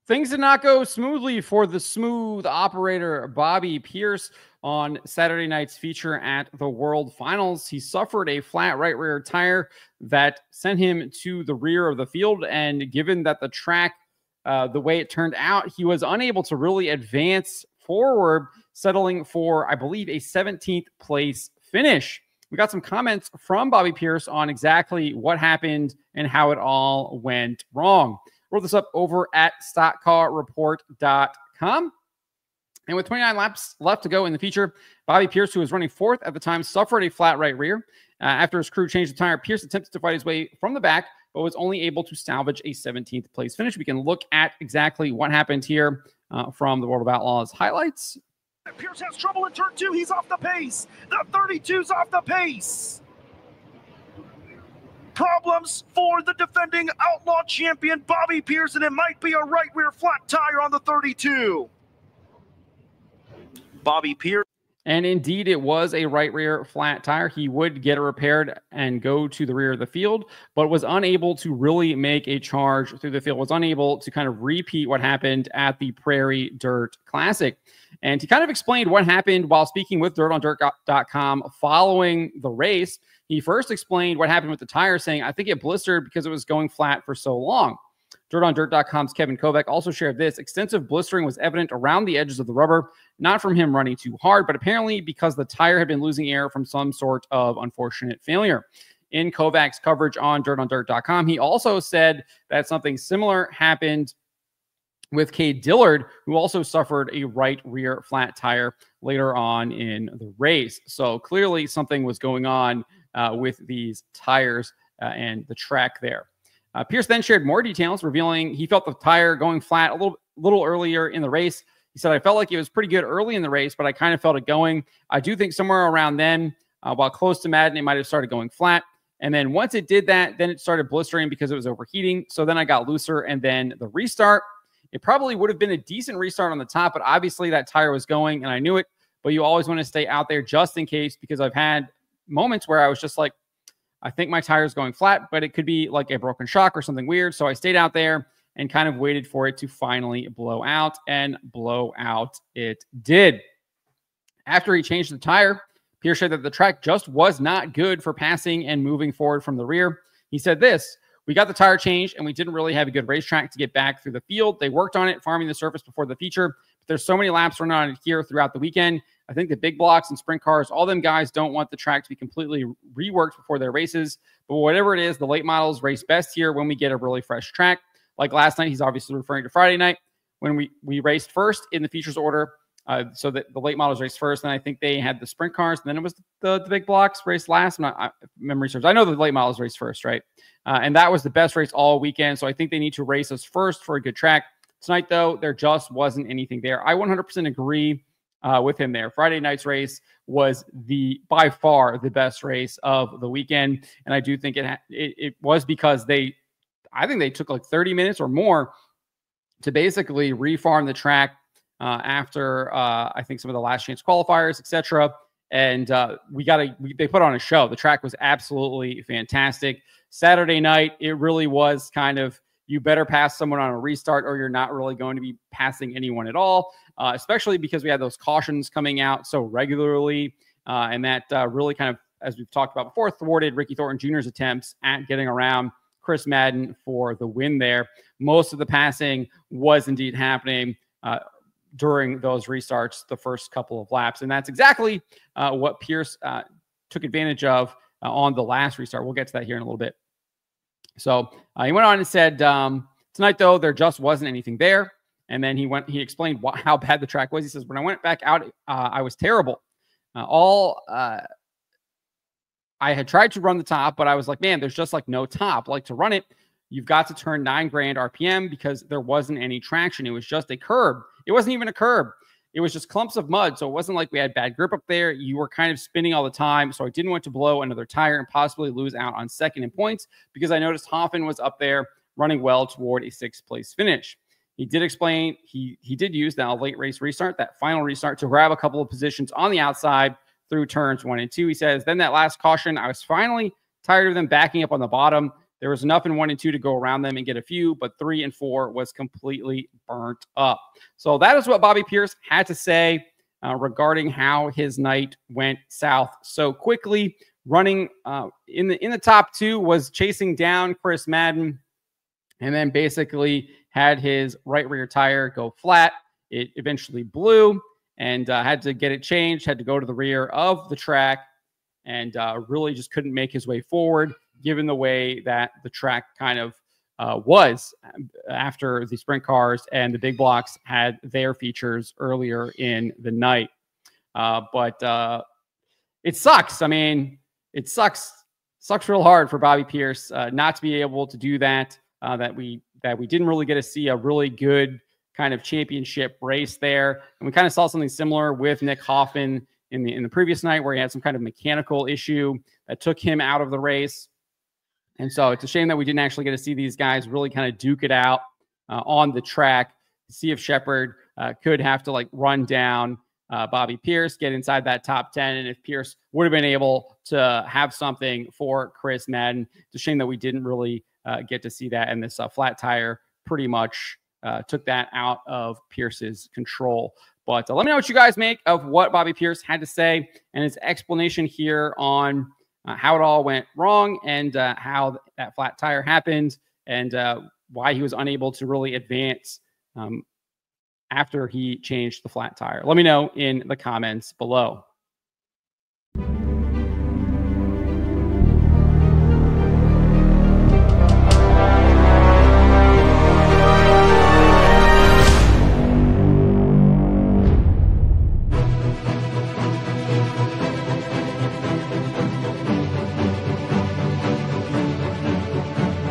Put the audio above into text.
Things did not go smoothly for the smooth operator Bobby Pierce on Saturday night's feature at the World Finals. He suffered a flat right rear tire that sent him to the rear of the field. And given that the track, the way it turned out, he was unable to really advance forward, settling for, I believe, a 17th place finish. We got some comments from Bobby Pierce on exactly what happened and how it all went wrong. Roll this up over at stockcarreport.com. And with 29 laps left to go in the feature, Bobby Pierce, who was running fourth at the time, suffered a flat right rear. After his crew changed the tire, Pierce attempted to fight his way from the back, but was only able to salvage a 17th place finish. We can look at exactly what happened here from the World of Outlaws highlights. Pierce has trouble in turn 2. He's off the pace. The 32's off the pace. Problems for the defending Outlaw champion Bobby Pierce, and it might be a right rear flat tire on the 32. Bobby Pierce. And indeed, it was a right rear flat tire. He would get it repaired and go to the rear of the field, but was unable to really make a charge through the field, was unable to kind of repeat what happened at the Prairie Dirt Classic. And he kind of explained what happened while speaking with DirtOnDirt.com following the race. He first explained what happened with the tire, saying, I think it blistered because it was going flat for so long. DirtOnDirt.com's Kevin Kovac also shared this. Extensive blistering was evident around the edges of the rubber, not from him running too hard, but apparently because the tire had been losing air from some sort of unfortunate failure. In Kovac's coverage on DirtOnDirt.com, he also said that something similar happened with Cade Dillard, who also suffered a right rear flat tire later on in the race. So clearly something was going on with these tires and the track there. Pierce then shared more details, revealing he felt the tire going flat a little earlier in the race. He said, I felt like it was pretty good early in the race, but I kind of felt it going. I do think somewhere around then, while close to Madden, it might have started going flat. And then once it did that, then it started blistering because it was overheating. So then I got looser, and then the restart, it probably would have been a decent restart on the top, but obviously that tire was going, and I knew it. But you always want to stay out there just in case, because I've had moments where I was just like, I think my tire is going flat, but it could be like a broken shock or something weird. So I stayed out there and kind of waited for it to finally blow out, and blow out it did. After he changed the tire, Pierce said that the track just was not good for passing and moving forward from the rear. He said this, we got the tire changed and we didn't really have a good racetrack to get back through the field. They worked on it, farming the surface before the feature, but there's so many laps running on it here throughout the weekend. I think the big blocks and sprint cars, all them guys don't want the track to be completely reworked before their races. But whatever it is, the late models race best here when we get a really fresh track. Like last night, he's obviously referring to Friday night when we raced first in the features order. So that the late models raced first, and I think they had the sprint cars, and then it was the big blocks raced last. Memory serves. I know the late models raced first, right? And that was the best race all weekend. So I think they need to race us first for a good track. Tonight, though, there just wasn't anything there. I 100% agree with him there. Friday night's race was by far the best race of the weekend, and I do think it was because I think they took like 30 minutes or more to basically refarm the track after I think some of the last chance qualifiers, etc. And they put on a show. The track was absolutely fantastic. Saturday night, it really was kind of, you better pass someone on a restart or you're not really going to be passing anyone at all, especially because we had those cautions coming out so regularly. And that really kind of, as we've talked about before, thwarted Ricky Thornton Jr.'s attempts at getting around Chris Madden for the win there. Most of the passing was indeed happening during those restarts, the first couple of laps. And that's exactly what Pierce took advantage of on the last restart. We'll get to that here in a little bit. So he went on and said, tonight, though, there just wasn't anything there. And then he explained how bad the track was. He says, when I went back out, I was terrible. I had tried to run the top, but I was like, man, there's just like no top. Like to run it, you've got to turn 9 grand RPM because there wasn't any traction. It was just a curb. It wasn't even a curb. It was just clumps of mud. So it wasn't like we had bad grip up there. You were kind of spinning all the time. So I didn't want to blow another tire and possibly lose out on second in points because I noticed Hoffman was up there running well toward a 6th place finish. He did explain he did use that late race restart, that final restart, to grab a couple of positions on the outside through turns 1 and 2. He says, then that last caution, I was finally tired of them backing up on the bottom. There was enough in 1 and 2 to go around them and get a few, but 3 and 4 was completely burnt up. So that is what Bobby Pierce had to say regarding how his night went south so quickly. Running in the top 2 was chasing down Chris Madden, and then basically had his right rear tire go flat. It eventually blew and had to get it changed, had to go to the rear of the track, and really just couldn't make his way forward, given the way that the track kind of was after the sprint cars and the big blocks had their features earlier in the night. But it sucks. I mean, it sucks real hard for Bobby Pierce not to be able to do that. That we didn't really get to see a really good kind of championship race there, and we kind of saw something similar with Nick Hoffman in the previous night, where he had some kind of mechanical issue that took him out of the race. And so it's a shame that we didn't actually get to see these guys really kind of duke it out on the track, see if Shepherd could have to like run down Bobby Pierce, get inside that top 10. And if Pierce would have been able to have something for Chris Madden, it's a shame that we didn't really get to see that. And this flat tire pretty much took that out of Pierce's control. But let me know what you guys make of what Bobby Pierce had to say and his explanation here on how it all went wrong and how that flat tire happened and why he was unable to really advance after he changed the flat tire. Let me know in the comments below.